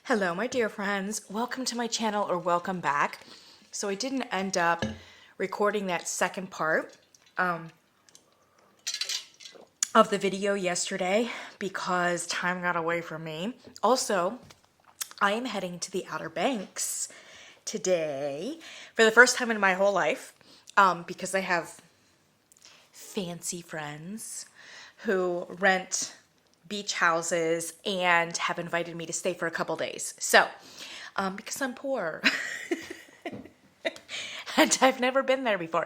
Hello, my dear friends. Welcome to my channel, or welcome back. So I didn't end up recording that second part of the video yesterday because time got away from me. Also, I am heading to the Outer Banks today for the first time in my whole life because I have fancy friends who rent beach houses and have invited me to stay for a couple days. So, because I'm poor and I've never been there before.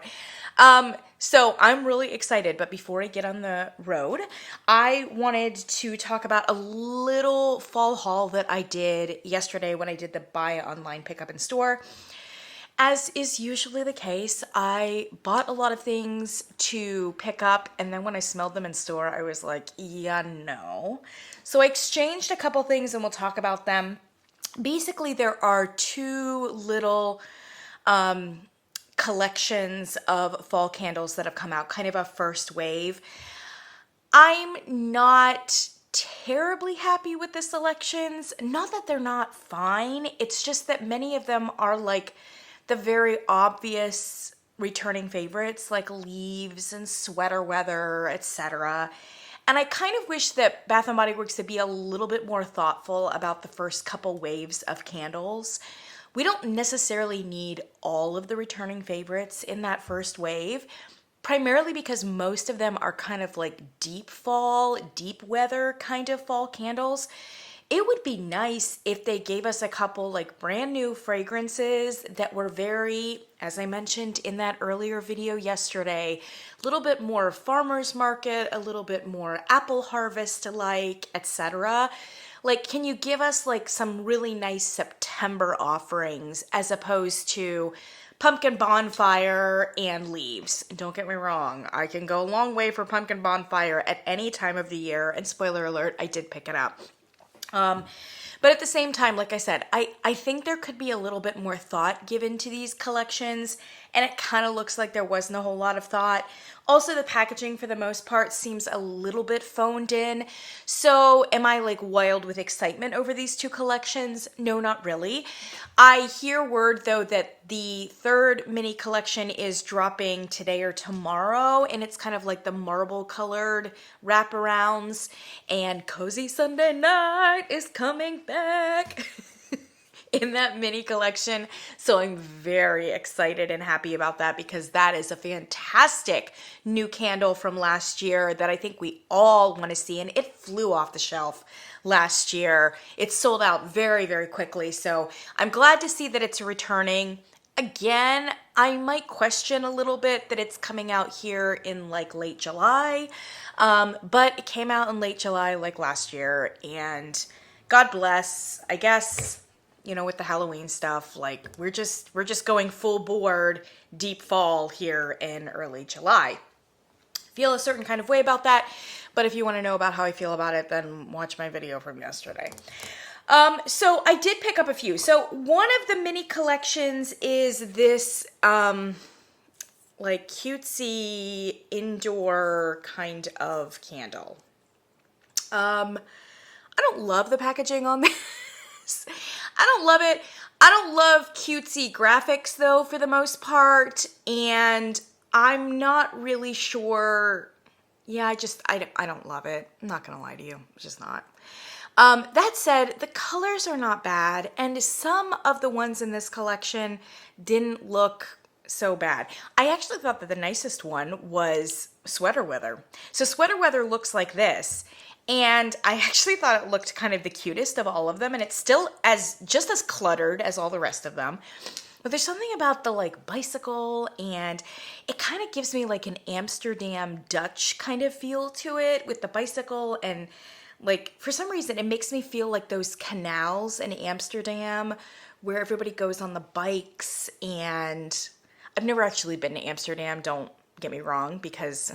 So I'm really excited, but before I get on the road, I wanted to talk about a little fall haul that I did yesterday when I did the buy online pickup in store. As is usually the case, I bought a lot of things to pick up, and then when I smelled them in store, I was like, yeah, no. So I exchanged a couple things, and we'll talk about them. Basically, there are two little collections of fall candles that have come out, kind of a first wave. I'm not terribly happy with the selections. Not that they're not fine, it's just that many of them are like the very obvious returning favorites, like leaves and sweater weather, etc. And I kind of wish that Bath & Body Works would be a little bit more thoughtful about the first couple waves of candles. We don't necessarily need all of the returning favorites in that first wave, primarily because most of them are kind of like deep fall, deep weather kind of fall candles. It would be nice if they gave us a couple like brand new fragrances that were very, as I mentioned in that earlier video yesterday, a little bit more farmer's market, a little bit more apple harvest like, etc. Like, can you give us like some really nice September offerings as opposed to pumpkin bonfire and leaves? Don't get me wrong, I can go a long way for pumpkin bonfire at any time of the year, and spoiler alert, I did pick it up. But at the same time, like I said, I think there could be a little bit more thought given to these collections, and it kind of looks like there wasn't a whole lot of thought. Also, the packaging for the most part seems a little bit phoned in. So am I like wild with excitement over these two collections? No, not really. I hear word though that the third mini collection is dropping today or tomorrow, and it's kind of like the marble colored wraparounds, and Cozy Sunday Night is coming back in that mini collection. So I'm very excited and happy about that because that is a fantastic new candle from last year that I think we all want to see, and it flew off the shelf last year. It sold out very, very quickly. So I'm glad to see that it's returning. Again, I might question a little bit that it's coming out here in like late July, but it came out in late July like last year, and God bless, I guess, you know, with the Halloween stuff, like we're just going full board deep fall here in early July. Feel a certain kind of way about that, but if you want to know about how I feel about it, then watch my video from yesterday. So I did pick up a few. So one of the mini collections is this like cutesy indoor kind of candle. I don't love the packaging on this. I don't love it. I don't love cutesy graphics though, for the most part, and I'm not really sure. Yeah, I don't love it. I'm not gonna lie to you. It's just not. That said, the colors are not bad, and some of the ones in this collection didn't look so bad. I actually thought that the nicest one was Sweater Weather. So Sweater Weather looks like this, and I actually thought it looked kind of the cutest of all of them, and it's still just as cluttered as all the rest of them. But there's something about the like bicycle, and it kind of gives me like an Amsterdam Dutch kind of feel to it with the bicycle, and like for some reason it makes me feel like those canals in Amsterdam where everybody goes on the bikes. And I've never actually been to Amsterdam, don't get me wrong, because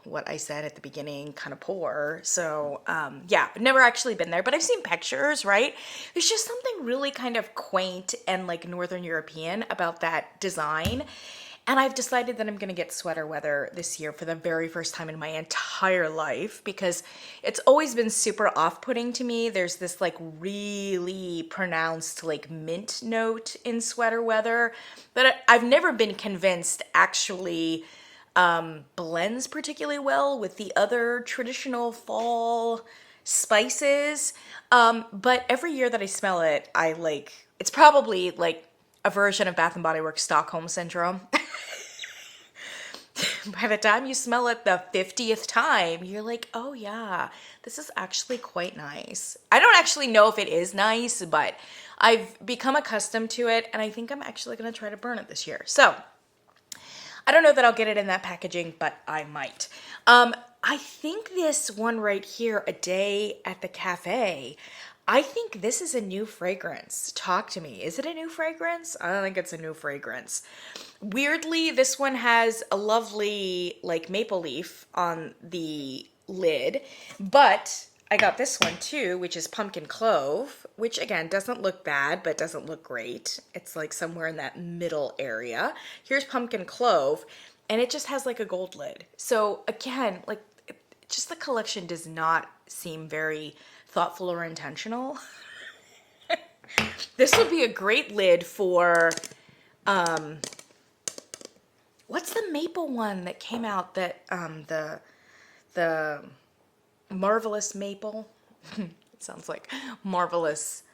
what I said at the beginning, kind of poor. So yeah, I've never actually been there, but I've seen pictures, right? There's just something really kind of quaint and like Northern European about that design. And I've decided that I'm going to get sweater weather this year for the very first time in my entire life, because it's always been super off-putting to me. There's this like really pronounced like mint note in sweater weather that I've never been convinced actually blends particularly well with the other traditional fall spices. But every year that I smell it, I like, it's probably like a version of Bath and Body Works Stockholm Syndrome. By the time you smell it the 50th time, you're like, oh yeah, this is actually quite nice. I don't actually know if it is nice, but I've become accustomed to it, and I think I'm actually going to try to burn it this year. So I don't know that I'll get it in that packaging, but I might. I think this one right here, A Day at the Cafe, I think this is a new fragrance. Talk to me. Is it a new fragrance? I don't think it's a new fragrance. Weirdly, this one has a lovely like maple leaf on the lid, but I got this one too, which is pumpkin clove, which again doesn't look bad, but doesn't look great. It's like somewhere in that middle area. Here's pumpkin clove, and it just has like a gold lid. So again, like just the collection does not seem very thoughtful or intentional. This would be a great lid for, what's the maple one that came out that, the Marvelous Maple? It sounds like Marvelous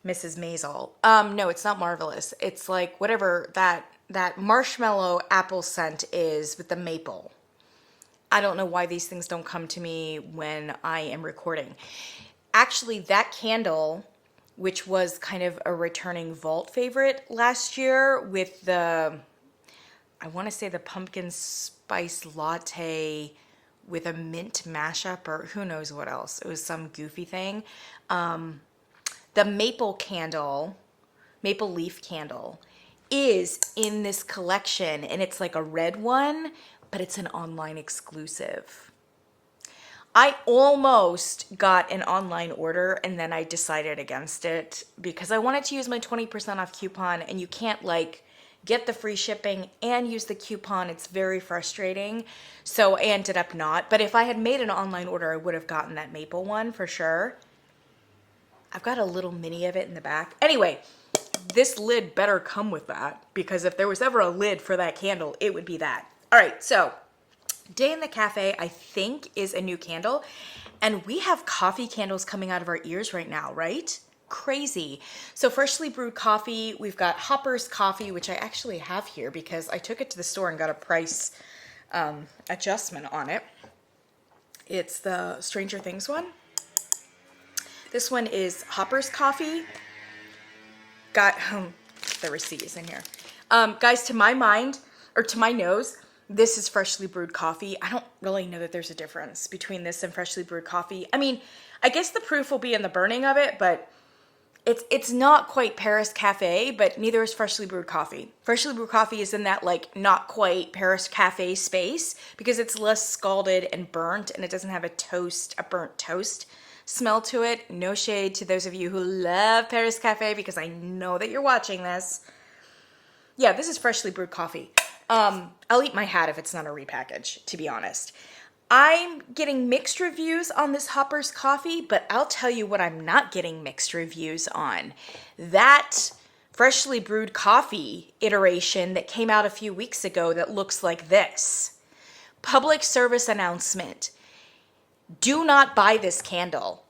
Mrs. Maisel. No, it's not Marvelous. It's like whatever that marshmallow apple scent is with the maple. I don't know why these things don't come to me when I am recording. Actually, that candle, which was kind of a returning vault favorite last year with the, I want to say the pumpkin spice latte with a mint mashup, or who knows what else. It was some goofy thing. The maple candle, maple leaf candle, is in this collection, and it's like a red one, but it's an online exclusive. I almost got an online order, and then I decided against it because I wanted to use my 20% off coupon, and you can't like get the free shipping and use the coupon. It's very frustrating. So I ended up not. But if I had made an online order, I would have gotten that maple one for sure. I've got a little mini of it in the back. Anyway, this lid better come with that, because if there was ever a lid for that candle, it would be that. All right, so Day in the Cafe, I think, is a new candle. And we have coffee candles coming out of our ears right now, right? Crazy. So freshly brewed coffee, we've got Hopper's coffee, which I actually have here because I took it to the store and got a price adjustment on it. It's the Stranger Things one. This one is Hopper's coffee. Got the receipt is in here. Guys, to my mind, or to my nose, this is freshly brewed coffee. I don't really know that there's a difference between this and freshly brewed coffee. I mean, I guess the proof will be in the burning of it, but it's not quite Paris Cafe, but neither is freshly brewed coffee. Freshly brewed coffee is in that like not quite Paris Cafe space because it's less scalded and burnt, and it doesn't have a burnt toast smell to it. No shade to those of you who love Paris Cafe, because I know that you're watching this. Yeah, this is freshly brewed coffee. I'll eat my hat if it's not a repackage, to be honest. I'm getting mixed reviews on this Hopper's coffee, but I'll tell you what I'm not getting mixed reviews on. That freshly brewed coffee iteration that came out a few weeks ago that looks like this. Public service announcement. Do not buy this candle.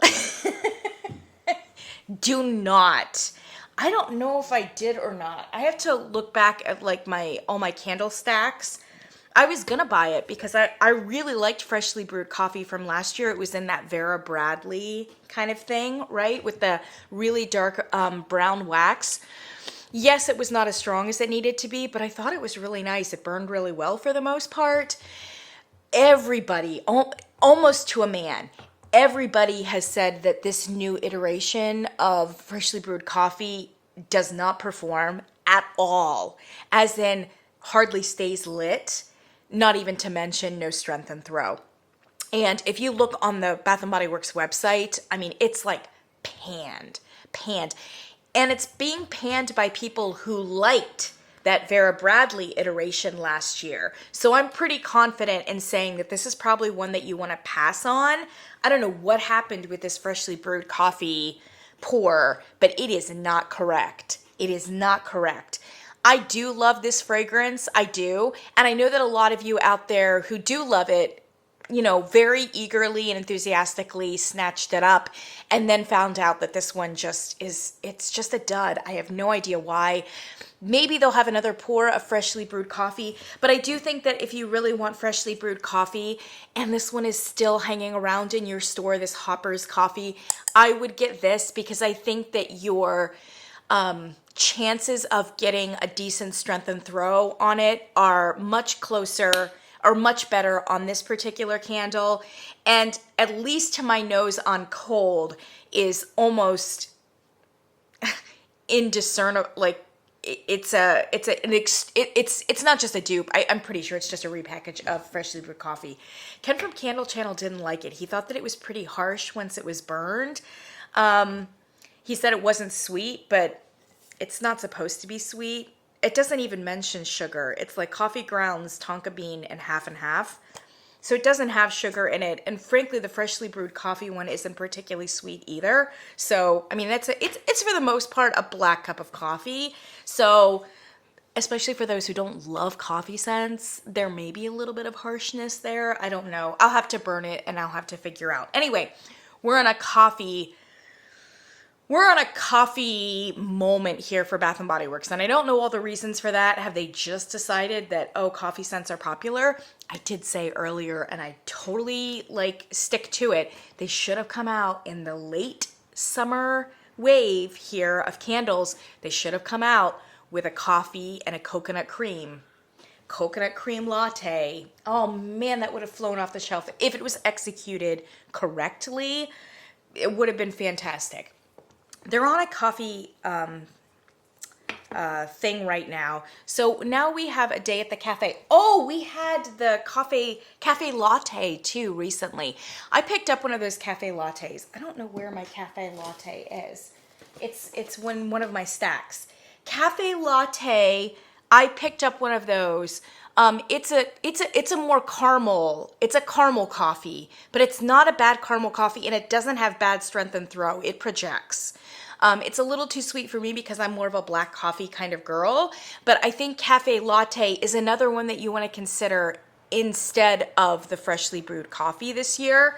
Do not. I don't know if I did or not. I have to look back at like all my candle stacks. I was gonna buy it because I really liked freshly brewed coffee from last year. It was in that Vera Bradley kind of thing, right? With the really dark brown wax. Yes, it was not as strong as it needed to be, but I thought it was really nice. It burned really well for the most part. Everybody, almost to a man, everybody has said that this new iteration of freshly brewed coffee does not perform at all, as in hardly stays lit, not even to mention no strength and throw. And if you look on the Bath & Body Works website, I mean, it's like panned. And it's being panned by people who liked that Vera Bradley iteration last year. So I'm pretty confident in saying that this is probably one that you want to pass on. I don't know what happened with this freshly brewed coffee pour, but it is not correct. It is not correct. I do love this fragrance. I do. And I know that a lot of you out there who do love it, you know, very eagerly and enthusiastically snatched it up and then found out that this one just is, it's just a dud. I have no idea why. Maybe they'll have another pour of freshly brewed coffee, but I do think that if you really want freshly brewed coffee and this one is still hanging around in your store, this Hopper's coffee, I would get this because I think that your chances of getting a decent strength and throw on it are much closer or much better on this particular candle, and at least to my nose on cold is almost indiscernible. Like it's not just a dupe. I'm pretty sure it's just a repackage of freshly brewed coffee. Ken from Candle Channel didn't like it. He thought that it was pretty harsh once it was burned. He said it wasn't sweet, but it's not supposed to be sweet. It doesn't even mention sugar. It's like coffee grounds, tonka bean, and half. So it doesn't have sugar in it. And frankly, the freshly brewed coffee one isn't particularly sweet either. So, I mean, it's for the most part a black cup of coffee. So, especially for those who don't love coffee scents, there may be a little bit of harshness there. I don't know. I'll have to burn it and I'll have to figure out. Anyway, we're on a coffee moment here for Bath & Body Works, and I don't know all the reasons for that. Have they just decided that, oh, coffee scents are popular? I did say earlier, and I totally, stick to it. They should have come out in the late summer wave here of candles. They should have come out with a coffee and a coconut cream latte. Oh, man, that would have flown off the shelf. If it was executed correctly, it would have been fantastic. They're on a coffee thing right now. So now we have a day at the cafe. Oh, we had the cafe latte too recently. I picked up one of those cafe lattes. I don't know where my cafe latte is. It's one of my stacks. Cafe latte. I picked up one of those. It's a more caramel. It's a caramel coffee, but it's not a bad caramel coffee, and it doesn't have bad strength and throw. It projects. It's a little too sweet for me because I'm more of a black coffee kind of girl, but I think cafe latte is another one that you want to consider instead of the freshly brewed coffee this year.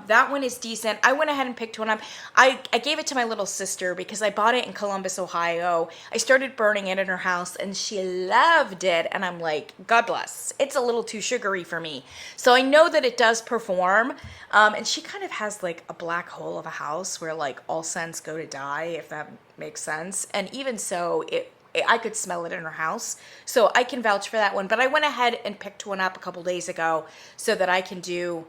That one is decent. I went ahead and picked one up. I gave it to my little sister because I bought it in Columbus, Ohio. I started burning it in her house and she loved it. And I'm like, God bless. It's a little too sugary for me. So I know that it does perform. And she kind of has like a black hole of a house where like all scents go to die, if that makes sense. And even so, I could smell it in her house. So I can vouch for that one. But I went ahead and picked one up a couple days ago so that I can do...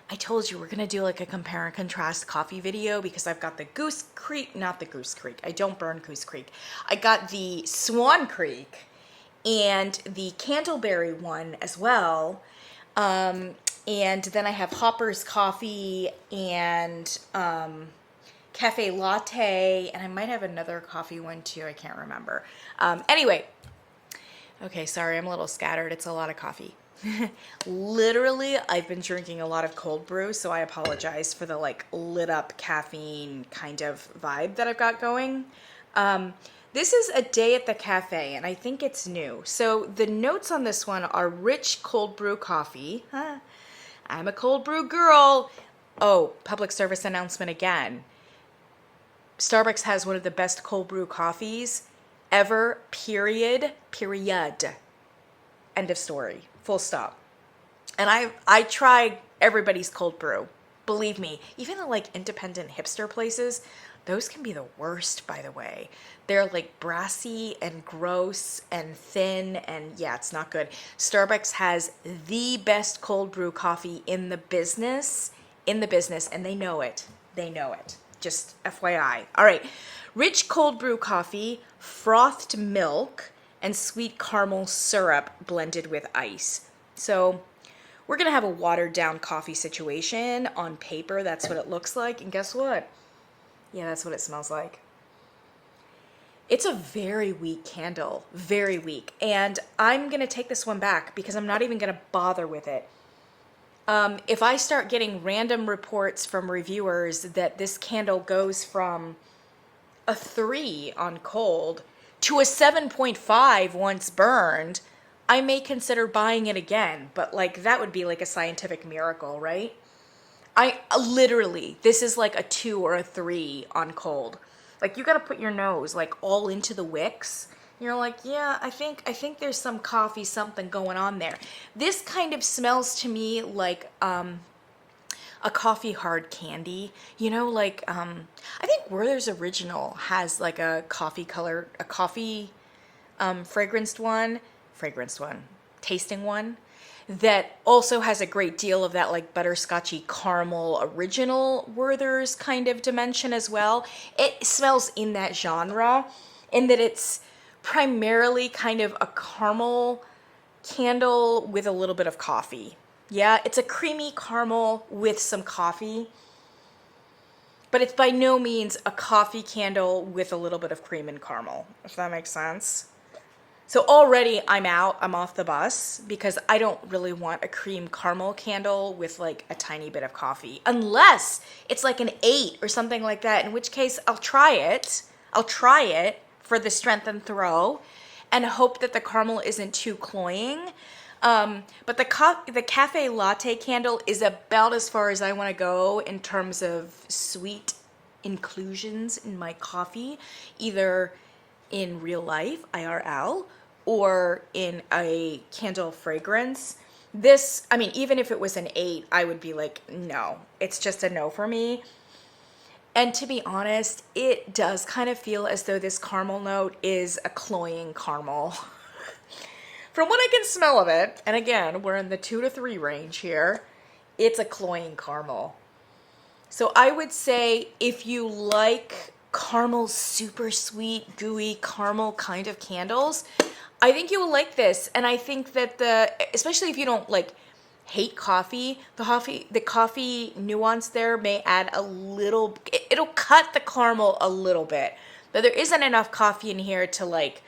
I told you we're going to do like a compare and contrast coffee video because I've got the Goose Creek, not the Goose Creek. I don't burn Goose Creek. I got the Swan Creek and the Candleberry one as well. And then I have Hopper's Coffee and Cafe Latte, and I might have another coffee one too. I can't remember. Anyway, okay, sorry, I'm a little scattered. It's a lot of coffee. Literally, I've been drinking a lot of cold brew, so I apologize for the like lit up caffeine kind of vibe that I've got going. This is a day at the cafe, and I think it's new. So the notes on this one are rich cold brew coffee. I'm a cold brew girl. Oh, public service announcement again. Starbucks has one of the best cold brew coffees ever, period. End of story. Full stop. And I tried everybody's cold brew. Believe me, even the like independent hipster places, those can be the worst, by the way. They're like brassy and gross and thin, and yeah, it's not good. Starbucks has the best cold brew coffee in the business, and they know it. They know it. Just FYI. All right. Rich cold brew coffee, frothed milk, and sweet caramel syrup blended with ice. So we're going to have a watered down coffee situation. On paper, that's what it looks like. And guess what? Yeah, that's what it smells like. It's a very weak candle, very weak. And I'm gonna take this one back because I'm not even gonna bother with it. If I start getting random reports from reviewers that this candle goes from a 3 on cold to a 7.5 once burned, I may consider buying it again. But like that would be like a scientific miracle, right? I literally, this is like a 2 or a 3 on cold. Like you got to put your nose like all into the wicks. You're like, yeah, I think there's some coffee something going on there. This kind of smells to me like a coffee hard candy. You know, like I think Werther's Original has like a coffee color, a coffee fragranced one, tasting one that also has a great deal of that like butterscotchy caramel original Werther's kind of dimension as well. It smells in that genre in that it's primarily kind of a caramel candle with a little bit of coffee. Yeah, it's a creamy caramel with some coffee, but it's by no means a coffee candle with a little bit of cream and caramel, if that makes sense. So already I'm out, I'm off the bus because I don't really want a cream caramel candle with like a tiny bit of coffee, unless it's like an 8 or something like that, in which case I'll try it. I'll try it for the strength and throw and hope that the caramel isn't too cloying. But the cafe latte candle is about as far as I want to go in terms of sweet inclusions in my coffee, either in real life, IRL, or in a candle fragrance. This, I mean, even if it was an 8, I would be like, no, it's just a no for me. And to be honest, it does kind of feel as though this caramel note is a cloying caramel. From what I can smell of it, and again, we're in the 2 to 3 range here, it's a cloying caramel. So I would say if you like caramel, super sweet, gooey caramel kind of candles, I think you will like this. And I think that especially if you don't like hate coffee, the coffee nuance there may add a little, it'll cut the caramel a little bit, but there isn't enough coffee in here to like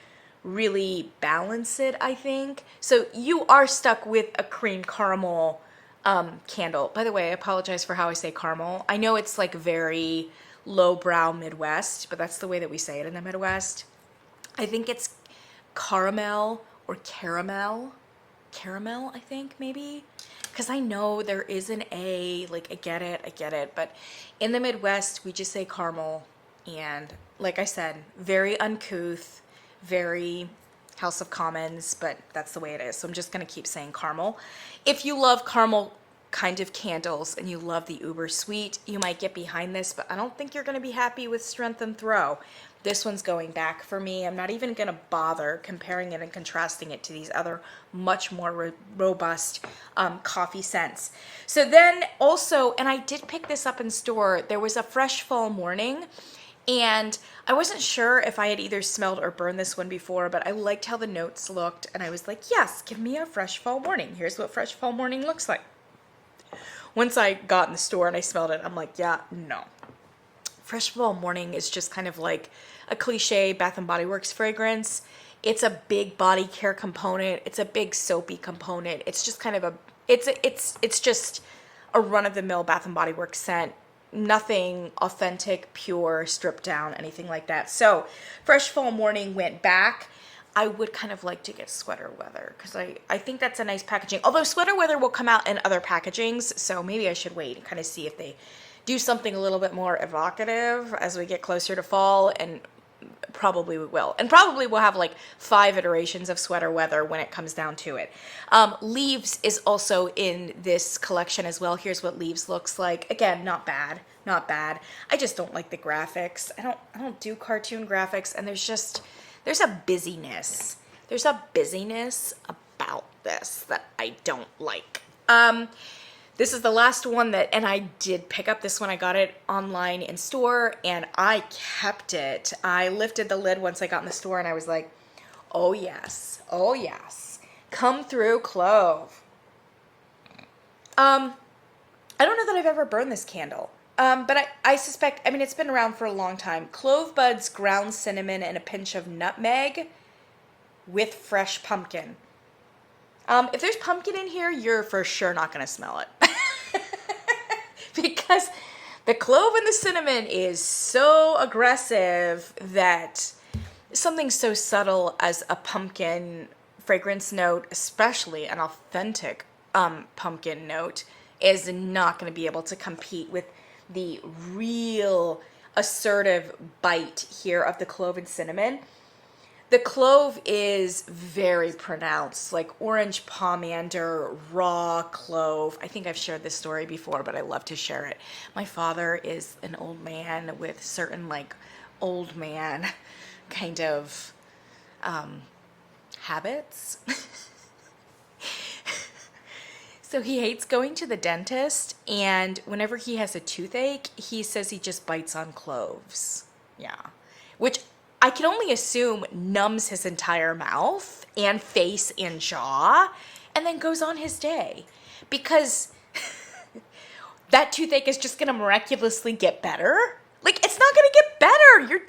really balance it, I think. So you are stuck with a cream caramel candle. By the way, I apologize for how I say caramel. I know it's like very lowbrow Midwest, but that's the way that we say it in the Midwest. I think it's caramel or caramel. Caramel, I think, maybe. Because I know there is an A, like I get it. But in the Midwest, we just say caramel. And like I said, very uncouth, very House of Commons, but that's the way it is. So I'm just going to keep saying caramel. If you love caramel kind of candles and you love the uber sweet, you might get behind this, but I don't think you're going to be happy with strength and throw. This one's going back for me. I'm not even going to bother comparing it and contrasting it to these other much more robust coffee scents. So then also, and I did pick this up in store, there was a Fresh Fall Morning, and I wasn't sure if I had either smelled or burned this one before, but I liked how the notes looked, and I was like, yes, give me a Fresh Fall Morning. Here's what Fresh Fall Morning looks like. Once I got in the store and I smelled it, I'm like, yeah, no. Fresh Fall Morning is just kind of like a cliche Bath & Body Works fragrance. It's a big body care component. It's a big soapy component. It's just kind of it's just a run-of-the-mill Bath & Body Works scent. Nothing authentic, pure, stripped down, anything like that. So Fresh Fall Morning went back. I would kind of like to get Sweater Weather because I think that's a nice packaging. Although Sweater Weather will come out in other packagings, so maybe I should wait and kind of see if they do something a little bit more evocative as we get closer to fall, and probably we will. And probably we'll have like 5 iterations of Sweater Weather when it comes down to it. Leaves is also in this collection as well. Here's what Leaves looks like. Again, not bad. Not bad. I just don't like the graphics. I don't do cartoon graphics, and there's a busyness. There's a busyness about this that I don't like. This is the last one and I did pick up this one. I got it online in store and I kept it. I lifted the lid once I got in the store and I was like, oh yes, come through Clove. I don't know that I've ever burned this candle. But I suspect, I mean, it's been around for a long time. Clove buds, ground cinnamon, and a pinch of nutmeg with fresh pumpkin. If there's pumpkin in here, you're for sure not going to smell it. Because the clove and the cinnamon is so aggressive that something so subtle as a pumpkin fragrance note, especially an authentic pumpkin note, is not going to be able to compete with the real assertive bite here of the clove and cinnamon. The clove is very pronounced, like orange pomander, raw clove. I think I've shared this story before, but I love to share it. My father is an old man with certain like old man kind of habits. So he hates going to the dentist, and whenever he has a toothache, he says he just bites on cloves. Yeah. Which I can only assume numbs his entire mouth and face and jaw, and then goes on his day. Because that toothache is just gonna miraculously get better. Like, it's not gonna get better.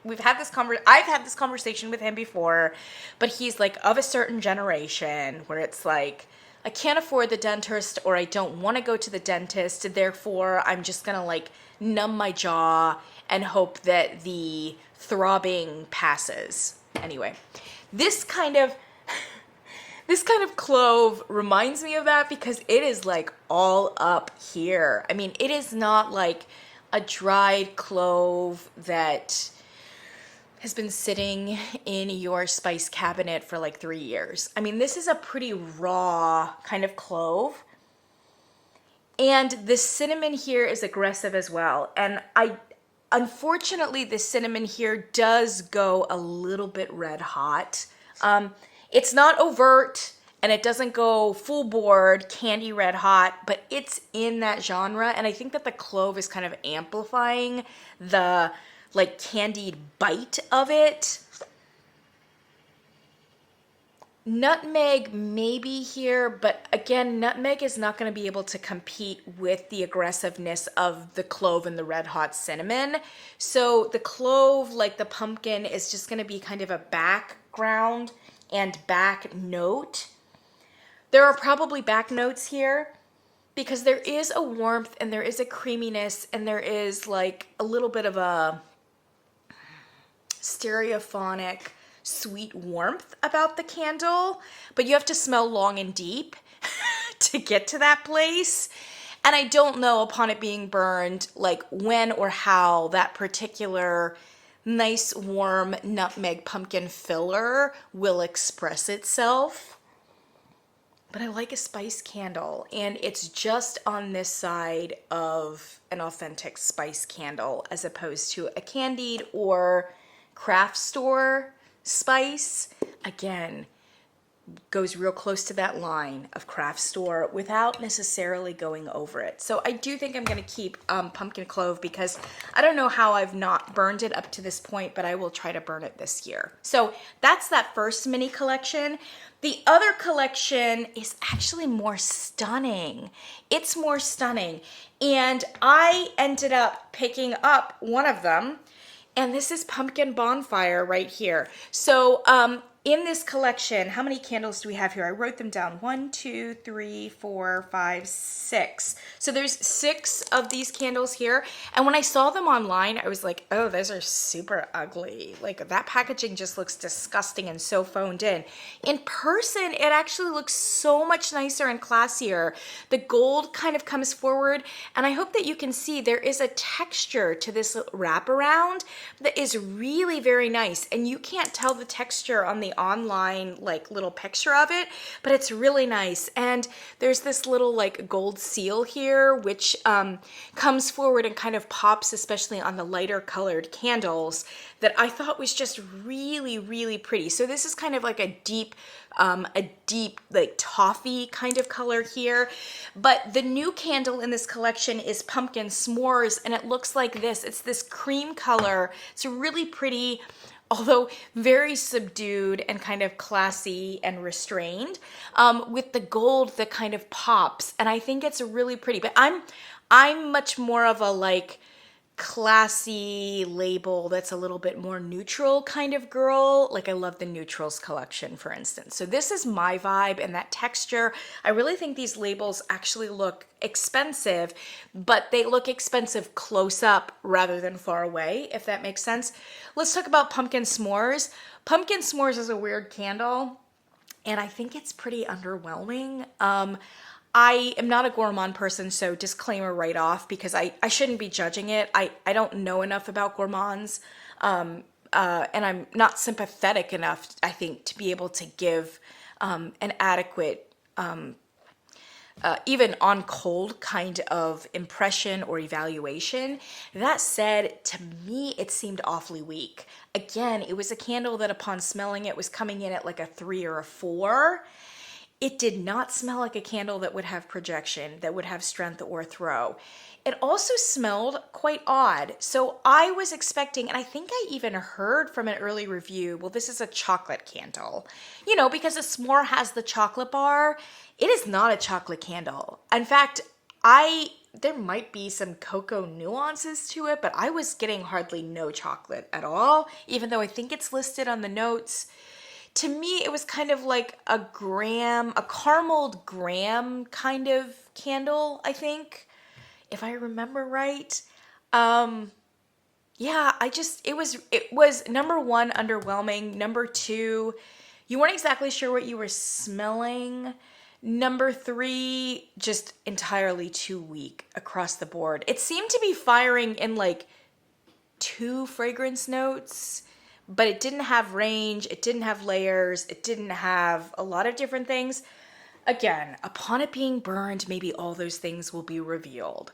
I've had this conversation with him before, but he's like of a certain generation where it's like, I can't afford the dentist, or I don't want to go to the dentist, therefore I'm just gonna like numb my jaw and hope that the throbbing passes. Anyway, this kind of clove reminds me of that because it is like all up here. I mean, it is not like a dried clove that has been sitting in your spice cabinet for like 3 years. I mean, this is a pretty raw kind of clove. And the cinnamon here is aggressive as well. And unfortunately, the cinnamon here does go a little bit red hot. It's not overt and it doesn't go full board candy red hot, but it's in that genre. And I think that the clove is kind of amplifying the like candied bite of it. Nutmeg maybe here, but again, nutmeg is not going to be able to compete with the aggressiveness of the clove and the red hot cinnamon. So the clove, like the pumpkin, is just going to be kind of a background and back note. There are probably back notes here because there is a warmth and there is a creaminess and there is like a little bit of a stereophonic sweet warmth about the candle, but you have to smell long and deep to get to that place. And I don't know upon it being burned, like when or how that particular nice warm nutmeg pumpkin filler will express itself. But I like a spice candle, and it's just on this side of an authentic spice candle as opposed to a candied or craft store spice. Again, goes real close to that line of craft store without necessarily going over it. So I do think I'm going to keep pumpkin clove because I don't know how I've not burned it up to this point, but I will try to burn it this year. So that's that first mini collection. The other collection is actually more stunning. It's more stunning. And I ended up picking up one of them. And this is Pumpkin Bonfire right here. So in this collection, how many candles do we have here? I wrote them down. 1, 2, 3, 4, 5, 6. So there's 6 of these candles here. And when I saw them online, I was like, oh, those are super ugly. Like that packaging just looks disgusting and so phoned in. In person, it actually looks so much nicer and classier. The gold kind of comes forward. And I hope that you can see there is a texture to this wraparound that is really very nice. And you can't tell the texture on the online like little picture of it, but it's really nice. And there's this little like gold seal here which comes forward and kind of pops, especially on the lighter colored candles, that I thought was just really, really pretty. So this is kind of like a deep like toffee kind of color here. But the new candle in this collection is Pumpkin S'mores, and it looks like this. It's this cream color. It's really pretty, although very subdued and kind of classy and restrained, with the gold that kind of pops. And I think it's really pretty. But I'm much more of a like classy label that's a little bit more neutral kind of girl. Like I love the neutrals collection, for instance. So this is my vibe, and that texture. I really think these labels actually look expensive, but they look expensive close up rather than far away, if that makes sense. Let's talk about pumpkin s'mores. Pumpkin s'mores is a weird candle, and I think it's pretty underwhelming. I am not a gourmand person, so disclaimer right off, because I shouldn't be judging it. I don't know enough about gourmands, and I'm not sympathetic enough, I think, to be able to give an adequate, even on cold kind of impression or evaluation. That said, to me, it seemed awfully weak. Again, it was a candle that upon smelling it was coming in at like a 3 or a 4. It did not smell like a candle that would have projection, that would have strength or throw. It also smelled quite odd. So I was expecting, and I think I even heard from an early review, well, this is a chocolate candle. You know, because a s'more has the chocolate bar. It is not a chocolate candle. In fact, there might be some cocoa nuances to it, but I was getting hardly no chocolate at all, even though I think it's listed on the notes. To me, it was kind of like a carameled graham kind of candle, I think, if I remember right. Yeah, it was number 1, underwhelming. Number 2, you weren't exactly sure what you were smelling. Number 3, just entirely too weak across the board. It seemed to be firing in like 2 fragrance notes, but it didn't have range, it didn't have layers, it didn't have a lot of different things. Again, upon it being burned, maybe all those things will be revealed.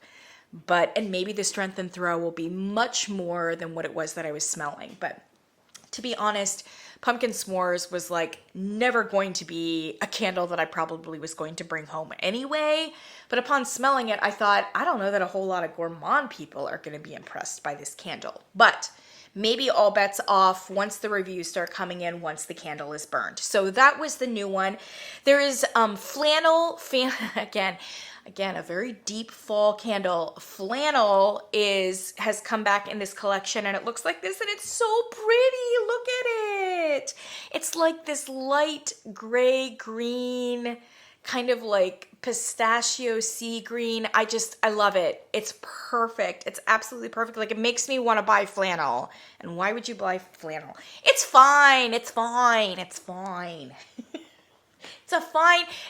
And maybe the strength and throw will be much more than what it was that I was smelling. But to be honest, pumpkin s'mores was like never going to be a candle that I probably was going to bring home anyway. But upon smelling it, I thought, I don't know that a whole lot of gourmand people are going to be impressed by this candle. But maybe all bets off once the reviews start coming in, once the candle is burned. So that was the new one. There is Flannel, again, a very deep fall candle. Flannel has come back in this collection, and it looks like this, and it's so pretty. Look at it. It's like this light gray green, kind of like pistachio sea green. I love it. It's perfect. It's absolutely perfect. Like, it makes me want to buy flannel. And why would you buy flannel? It's fine. It's fine. It's fine.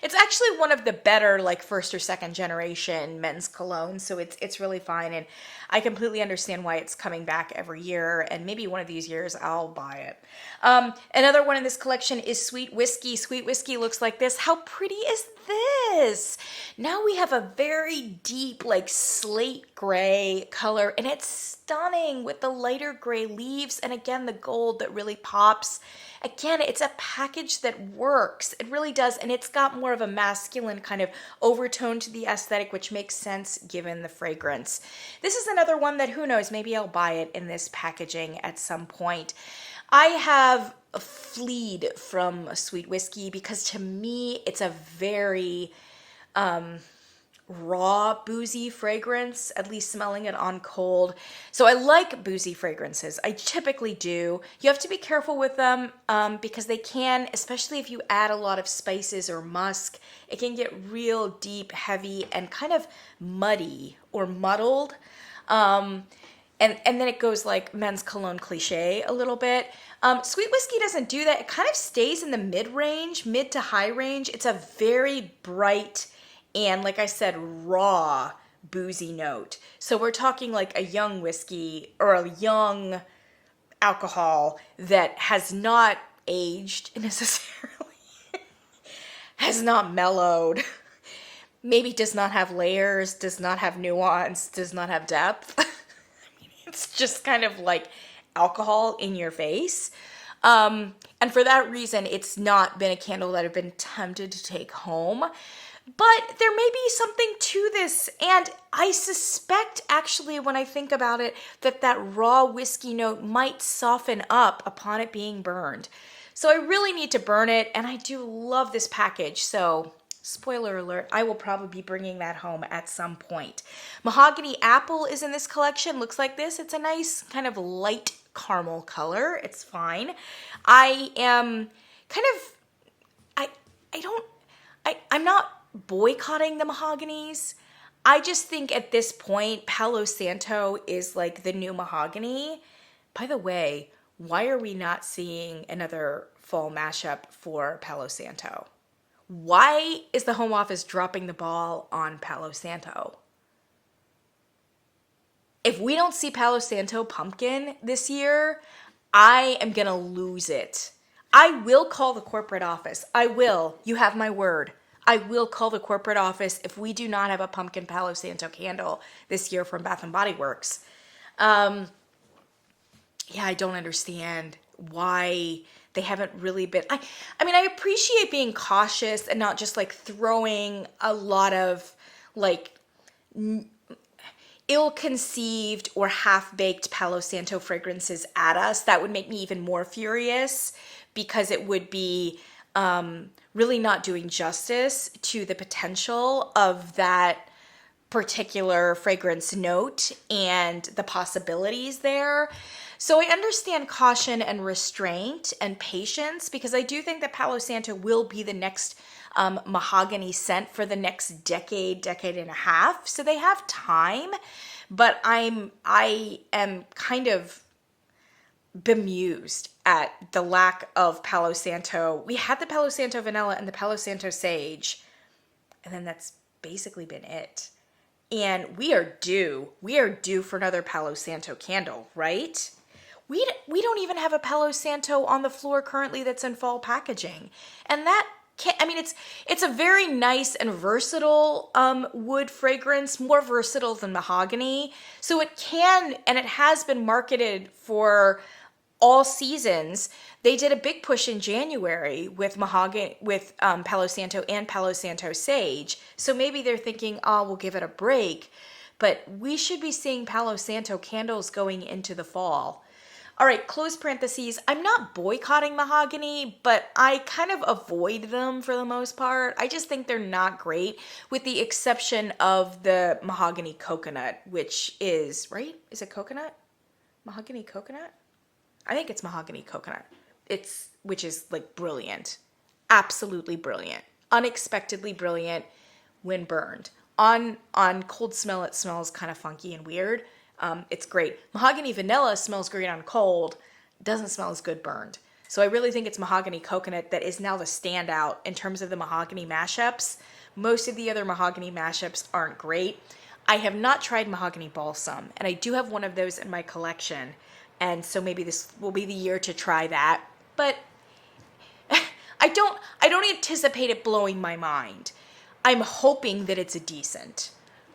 It's actually one of the better like 1st or 2nd generation men's cologne. So it's really fine. And I completely understand why it's coming back every year. And maybe one of these years I'll buy it. Another one in this collection is Sweet Whiskey. Sweet Whiskey looks like this. How pretty is this? Now we have a very deep like slate gray color, and it's stunning with the lighter gray leaves. And again, the gold that really pops. Again, it's a package that works. It really does. And it's got more of a masculine kind of overtone to the aesthetic, which makes sense given the fragrance. This is another one that, who knows, maybe I'll buy it in this packaging at some point. I have fleed from Sweet Whiskey because to me, it's a very raw, boozy fragrance, at least smelling it on cold. So I like boozy fragrances. I typically do. You have to be careful with them because they can, especially if you add a lot of spices or musk, it can get real deep, heavy, and kind of muddy or muddled. And then it goes like men's cologne cliche a little bit. Sweet Whiskey doesn't do that. It kind of stays in the mid-range, mid to high range. It's a very bright and, like I said, raw boozy note. So we're talking like a young whiskey or a young alcohol that has not aged necessarily, has not mellowed, maybe does not have layers, does not have nuance, does not have depth. It's just kind of like alcohol in your face. And for that reason, it's not been a candle that I've been tempted to take home. But there may be something to this, and I suspect, actually, when I think about it, that raw whiskey note might soften up upon it being burned. So I really need to burn it, and I do love this package, so Spoiler alert, I will probably be bringing that home at some point. Mahogany Apple is in this collection. Looks like this. It's a nice kind of light caramel color. It's fine. I am kind of, I'm not boycotting the mahoganies. I just think at this point, Palo Santo is like the new mahogany. By the way, why are we not seeing another fall mashup for Palo Santo? Why is the Home Office dropping the ball on Palo Santo? If we don't see Palo Santo pumpkin this year, I am gonna lose it. I will call the corporate office. I will. You have my word. I will call the corporate office if we do not have a pumpkin Palo Santo candle this year from Bath & Body Works. Yeah, I don't understand why they haven't really been. I mean, I appreciate being cautious and not just like throwing a lot of like ill-conceived or half-baked Palo Santo fragrances at us. That would make me even more furious because it would be really not doing justice to the potential of that particular fragrance note and the possibilities there. So I understand caution and restraint and patience because I do think that Palo Santo will be the next mahogany scent for the next decade and a half. So they have time, but I am kind of bemused at the lack of Palo Santo. We had the Palo Santo Vanilla and the Palo Santo Sage, and then that's basically been it. And we are due for another Palo Santo candle, right? We don't even have a Palo Santo on the floor currently that's in fall packaging. And that can't, I mean, it's a very nice and versatile wood fragrance, more versatile than mahogany. So it can, and it has been marketed for all seasons. They did a big push in January with mahogany, with Palo Santo and Palo Santo Sage. So maybe they're thinking, oh, we'll give it a break. But we should be seeing Palo Santo candles going into the fall. All right, close parentheses. I'm not boycotting mahogany, but I kind of avoid them for the most part. I just think they're not great, with the exception of the mahogany coconut, which is, right? Is it coconut? Mahogany coconut? I think it's mahogany coconut. Which is like brilliant. Absolutely brilliant. Unexpectedly brilliant when burned. On cold smell, it smells kind of funky and weird. It's great. Mahogany vanilla smells great on cold. Doesn't smell as good burned. So I really think it's mahogany coconut that is now the standout in terms of the mahogany mashups. Most of the other mahogany mashups aren't great. I have not tried mahogany balsam, and I do have one of those in my collection. And so maybe this will be the year to try that. But I don't anticipate it blowing my mind. I'm hoping that it's a decent.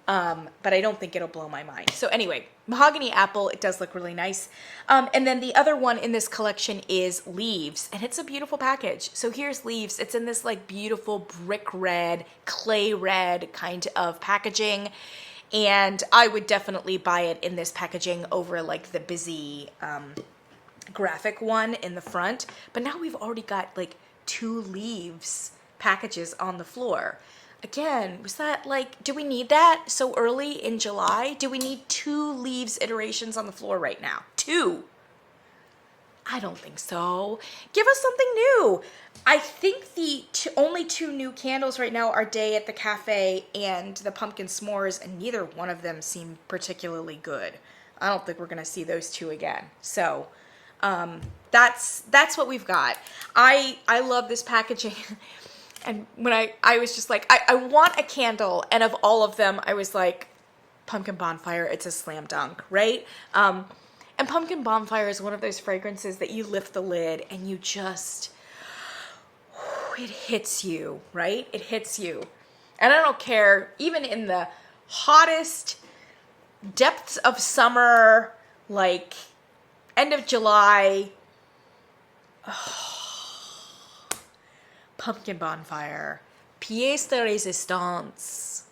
But I don't think it'll blow my mind. So anyway, Mahogany Apple, it does look really nice. And then the other one in this collection is Leaves, and it's a beautiful package. So here's Leaves. It's in this like beautiful brick red, clay red kind of packaging. And I would definitely buy it in this packaging over like the busy graphic one in the front. But now we've already got like 2 Leaves packages on the floor. Again, was that like, do we need that so early in July? Do we need 2 Leaves iterations on the floor right now? 2? I don't think so. Give us something new. I think the only 2 new candles right now are Day at the Cafe and the Pumpkin S'mores, and neither one of them seem particularly good. I don't think we're going to see those 2 again. So that's what we've got. I love this packaging. And when I was just like, I want a candle. And of all of them, I was like, Pumpkin Bonfire, it's a slam dunk, right? And Pumpkin Bonfire is one of those fragrances that you lift the lid and you just, it hits you, right? It hits you. And I don't care, even in the hottest depths of summer, like end of July, Pumpkin Bonfire, pièce de résistance.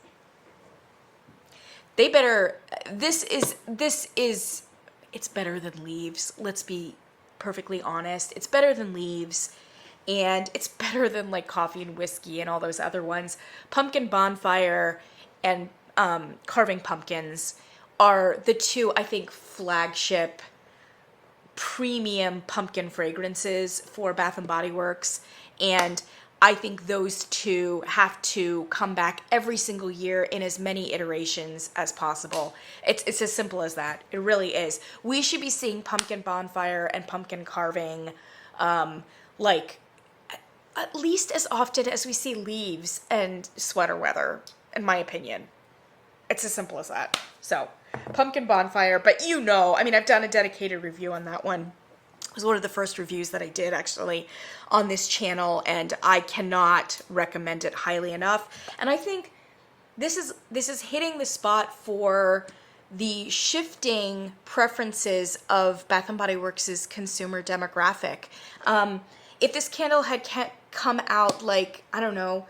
They better, this is, it's better than Leaves. Let's be perfectly honest. It's better than Leaves. and it's better than like Coffee and Whiskey and all those other ones. Pumpkin Bonfire and Carving Pumpkins are the two, I think, flagship premium pumpkin fragrances for Bath and Body Works, and I think those two have to come back every single year in as many iterations as possible. It's as simple as that. It really is. We should be seeing Pumpkin Bonfire and Pumpkin Carving like at least as often as we see Leaves and Sweater Weather, in my opinion. It's as simple as that. So, Pumpkin Bonfire, but you know, I mean, I've done a dedicated review on that one. It was one of the first reviews that I did actually on this channel, and I cannot recommend it highly enough. And I think this is hitting the spot for the shifting preferences of Bath and Body Works' consumer demographic. If this candle had come out like, I don't know,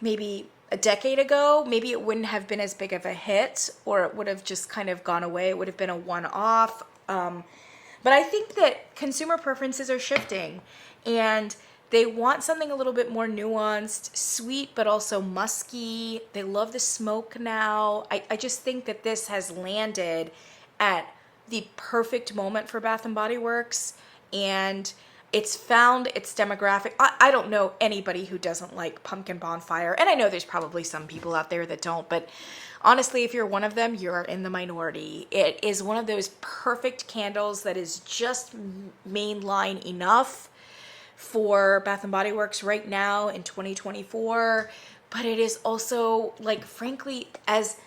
maybe a decade ago, maybe it wouldn't have been as big of a hit, or it would have just kind of gone away. It would have been a one-off. But I think that consumer preferences are shifting, and they want something a little bit more nuanced, sweet, but also musky. They love the smoke now. I just think that this has landed at the perfect moment for Bath and Body Works, and it's found its demographic. I don't know anybody who doesn't like Pumpkin Bonfire, and I know there's probably some people out there that don't, but honestly, if you're one of them, you're in the minority. It is one of those perfect candles that is just mainline enough for Bath and Body Works right now in 2024, but it is also, like, frankly, as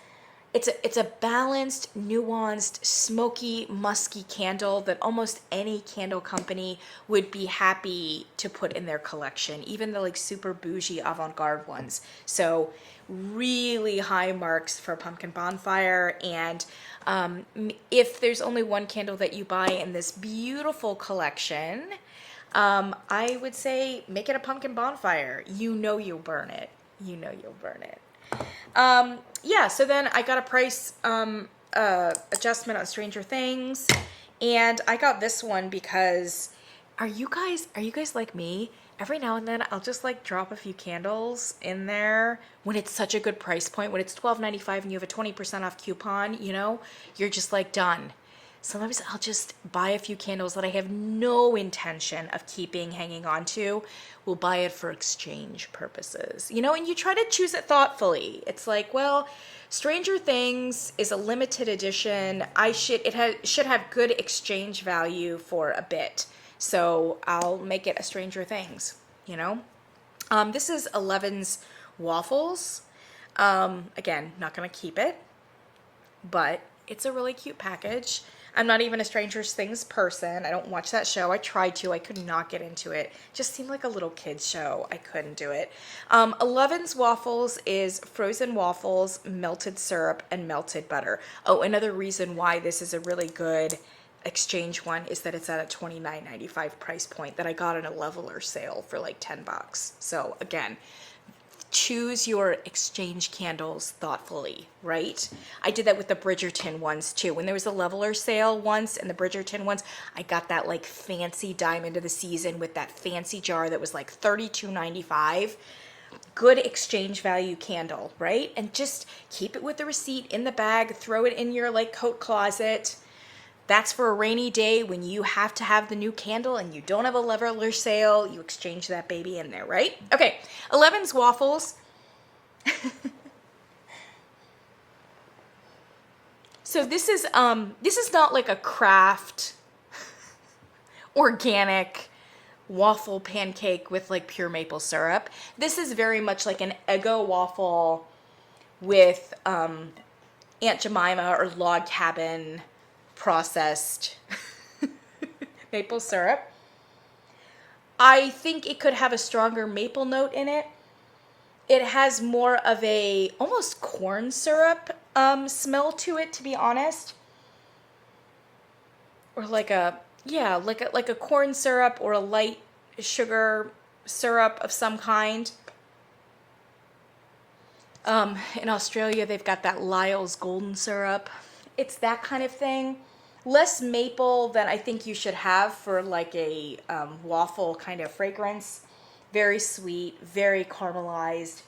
it's a balanced, nuanced, smoky, musky candle that almost any candle company would be happy to put in their collection, even the like super bougie avant-garde ones. So really high marks for Pumpkin Bonfire. And if there's only one candle that you buy in this beautiful collection, I would say make it a Pumpkin Bonfire. You know you'll burn it. You know you'll burn it. Yeah, so then I got a price adjustment on Stranger Things, and I got this one because are you guys like me? Every now and then I'll just like drop a few candles in there when it's such a good price point, when it's $12.95 and you have a 20% off coupon, you know, you're just like done. Sometimes I'll just buy a few candles that I have no intention of keeping, hanging on to. We'll buy it for exchange purposes, you know, and you try to choose it thoughtfully. It's like, well, Stranger Things is a limited edition. It should have good exchange value for a bit. So I'll make it a Stranger Things, you know. This is 11's Waffles. Again, not going to keep it, but it's a really cute package. I'm not even a Stranger Things person. I don't watch that show. I tried to. I could not get into it. It just seemed like a little kid's show. I couldn't do it. 11's Waffles is frozen waffles, melted syrup, and melted butter. Oh, another reason why this is a really good exchange one is that it's at a $29.95 price point that I got in a leveler sale for like $10. So again, choose your exchange candles thoughtfully, right? I did that with the Bridgerton ones too. When there was a leveler sale once and the Bridgerton ones, I got that like fancy Diamond of the Season with that fancy jar that was like $32.95. Good exchange value candle, right? And just keep it with the receipt in the bag, throw it in your like coat closet. That's for a rainy day when you have to have the new candle and you don't have a leveler sale. You exchange that baby in there, right? Okay, 11's Waffles. So this is not like a craft organic waffle pancake with like pure maple syrup. This is very much like an Eggo waffle with Aunt Jemima or Log Cabin processed maple syrup. I think it could have a stronger maple note in it. It has more of a almost corn syrup smell to it, to be honest. Or like a corn syrup or a light sugar syrup of some kind. In Australia, they've got that Lyle's golden syrup. It's that kind of thing. Less maple than I think you should have for like a waffle kind of fragrance. very sweet, very caramelized.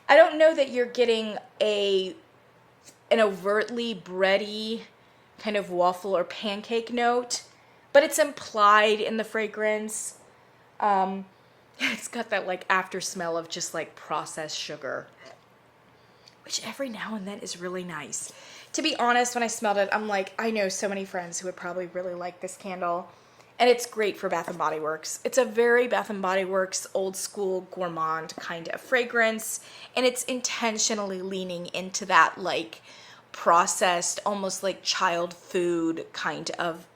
I don't know that you're getting an overtly bready kind of waffle or pancake note, but it's implied in the fragrance. It's got that like after smell of just like processed sugar, which every now and then is really nice. To be honest, when I smelled it, I'm like, I know so many friends who would probably really like this candle. And it's great for Bath & Body Works. It's a very Bath & Body Works old school gourmand kind of fragrance. And it's intentionally leaning into that like processed, almost like child food kind of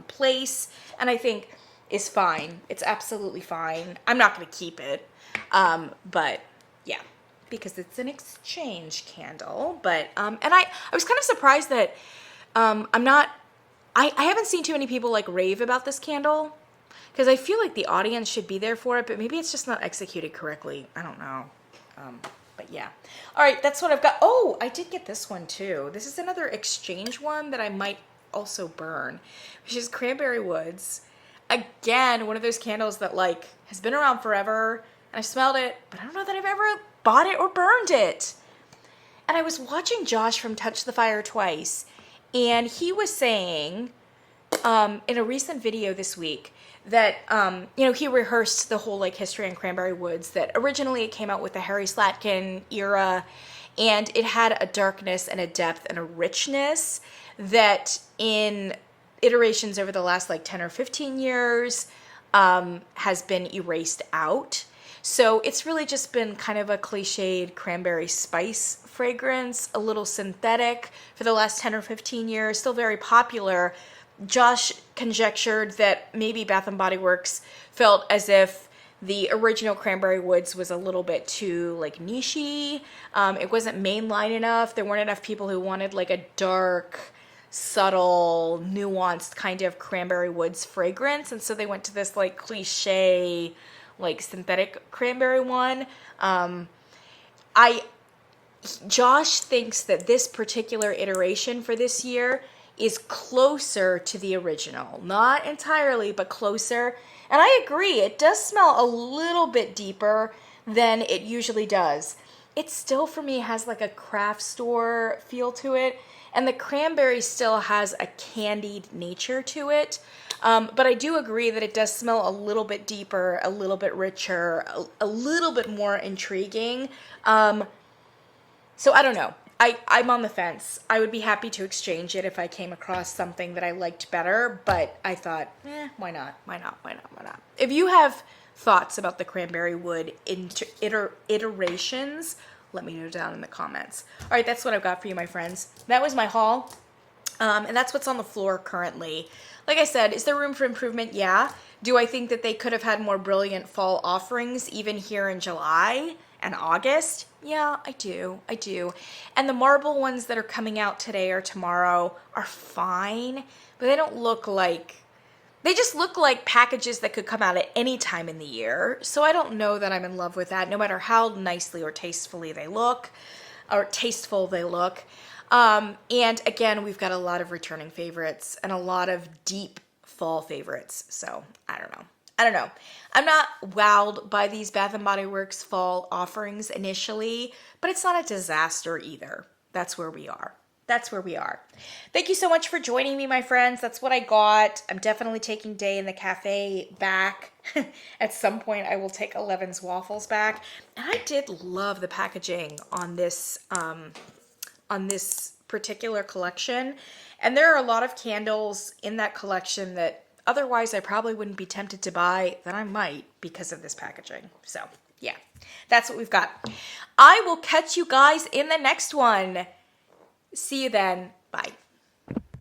place. And I think is fine. It's absolutely fine. I'm not going to keep it. But yeah, because it's an exchange candle. But, and I was kind of surprised that I haven't seen too many people like rave about this candle, because I feel like the audience should be there for it, but maybe it's just not executed correctly. I don't know. But yeah. All right, that's what I've got. Oh, I did get this one too. This is another exchange one that I might also burn, which is Cranberry Woods. Again, one of those candles that like has been around forever, and I smelled it, but I don't know that I've ever bought it or burned it. And I was watching Josh from Touch the Fire Twice, and he was saying in a recent video this week that, he rehearsed the whole like history on Cranberry Woods, that originally it came out with the Harry Slatkin era, and it had a darkness and a depth and a richness that in iterations over the last like 10 or 15 years has been erased out. So it's really just been kind of a cliched cranberry spice fragrance, a little synthetic for the last 10 or 15 years, still very popular. Josh conjectured that maybe Bath & Body Works felt as if the original Cranberry Woods was a little bit too like niche-y. It wasn't mainline enough. There weren't enough people who wanted like a dark, subtle, nuanced kind of Cranberry Woods fragrance. And so they went to this like cliche, like synthetic cranberry one. Josh thinks that this particular iteration for this year is closer to the original. Not entirely, but closer. And I agree, it does smell a little bit deeper than it usually does. It still, for me, has like a craft store feel to it. And the cranberry still has a candied nature to it. But I do agree that it does smell a little bit deeper, a little bit richer, a little bit more intriguing. So I don't know. I'm on the fence. I would be happy to exchange it if I came across something that I liked better, but I thought, why not? Why not? Why not? Why not? If you have thoughts about the Cranberry Wood iterations, let me know down in the comments. All right, that's what I've got for you, my friends. That was my haul, and that's what's on the floor currently. Like I said, is there room for improvement? Yeah. Do I think that they could have had more brilliant fall offerings even here in July and August? Yeah, I do. I do. And the marble ones that are coming out today or tomorrow are fine, but they don't look like, they just look like packages that could come out at any time in the year. So I don't know that I'm in love with that, no matter how nicely or tastefully they look, or tasteful they look. And again, we've got a lot of returning favorites and a lot of deep fall favorites. So I don't know. I don't know. I'm not wowed by these Bath & Body Works fall offerings initially, but it's not a disaster either. That's where we are. That's where we are. Thank you so much for joining me, my friends. That's what I got. I'm definitely taking Day in the Cafe back. At some point, I will take 11's waffles back. And I did love the packaging on this particular collection. And there are a lot of candles in that collection that otherwise I probably wouldn't be tempted to buy, that I might because of this packaging. So yeah, that's what we've got. I will catch you guys in the next one. See you then. Bye.